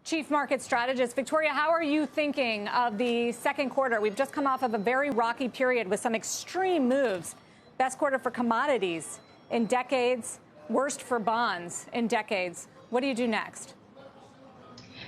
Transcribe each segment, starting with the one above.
Chief Market Strategist. Victoria, how are you thinking of the second quarter? We've just come off of a very rocky period with some extreme moves. Best quarter for commodities in decades, worst for bonds in decades. What do you do next?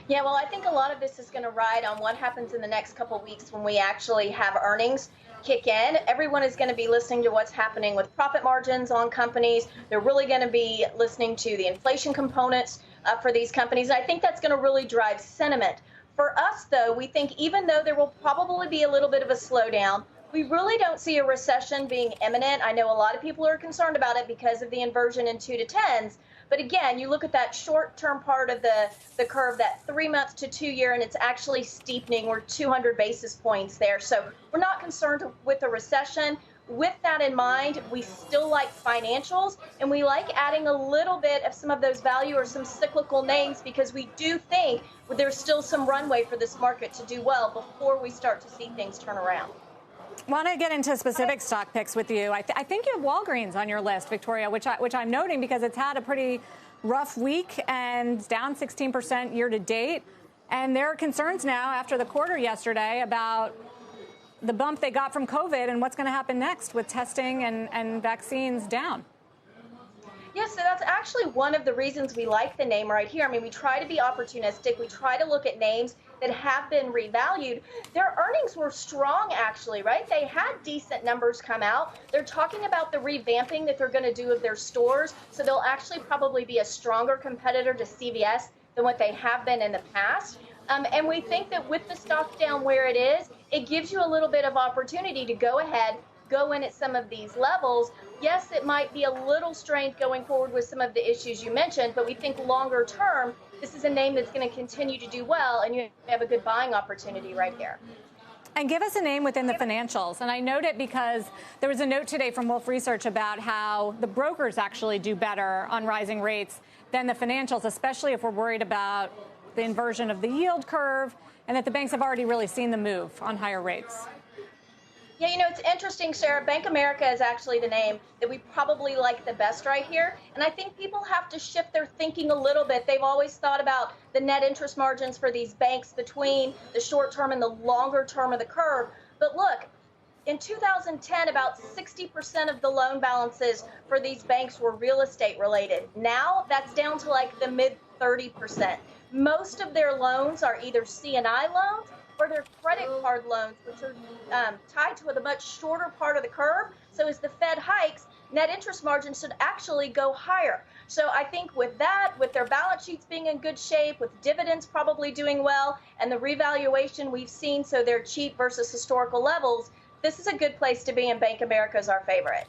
Yeah, well, I think a lot of this is going to ride on what happens in the next couple of weeks when we actually have earnings kick in. Everyone is going to be listening to what's happening with profit margins on companies. They're really going to be listening to the inflation components for these companies. And I think that's going to really drive sentiment. For us, though, we think even though there will probably be a little bit of a slowdown, we really don't see a recession being imminent. I know a lot of people are concerned about it because of the inversion in 2 to 10s. But again, you look at that short-term part of the curve, that 3 months to 2 year, and it's actually steepening. We're 200 basis points there. So we're not concerned with a recession. With that in mind, we still like financials, and we like adding a little bit of some of those value or some cyclical names because we do think there's still some runway for this market to do well before we start to see things turn around. I want to get into specific stock picks with you. I think you have Walgreens on your list, Victoria, which I'm noting because it's had a pretty rough week and down 16% year to date. And there are concerns now after the quarter yesterday about the bump they got from COVID and what's going to happen next with testing and vaccines down. Yes, so that's actually one of the reasons we like the name right here. I mean, we try to be opportunistic. We try to look at names that have been revalued. Their earnings were strong, actually, right? They had decent numbers come out. They're talking about the revamping that they're going to do of their stores. So they'll actually probably be a stronger competitor to CVS than what they have been in the past. And we think that with the stock down where it is, it gives you a little bit of opportunity to go ahead, go in at some of these levels. Yes, it might be a little strained going forward with some of the issues you mentioned, but we think longer term, this is a name that's going to continue to do well, and you have a good buying opportunity right here. And give us a name within the financials. And I note it because there was a note today from Wolf Research about how the brokers actually do better on rising rates than the financials, especially if we're worried about the inversion of the yield curve and that the banks have already really seen the move on higher rates. Yeah, you know, it's interesting, Sarah. Bank America is actually the name that we probably like the best right here. And I think people have to shift their thinking a little bit. They've always thought about the net interest margins for these banks between the short term and the longer term of the curve. But look, in 2010, about 60% of the loan balances for these banks were real estate related. Now that's down to like the mid 30%. Most of their loans are either C&I loans or their credit card loans, which are tied to a much shorter part of the curve. So as the Fed hikes, net interest margins should actually go higher. So I think with that, with their balance sheets being in good shape, with dividends probably doing well, and the revaluation we've seen, so they're cheap versus historical levels, this is a good place to be, and Bank America is our favorite.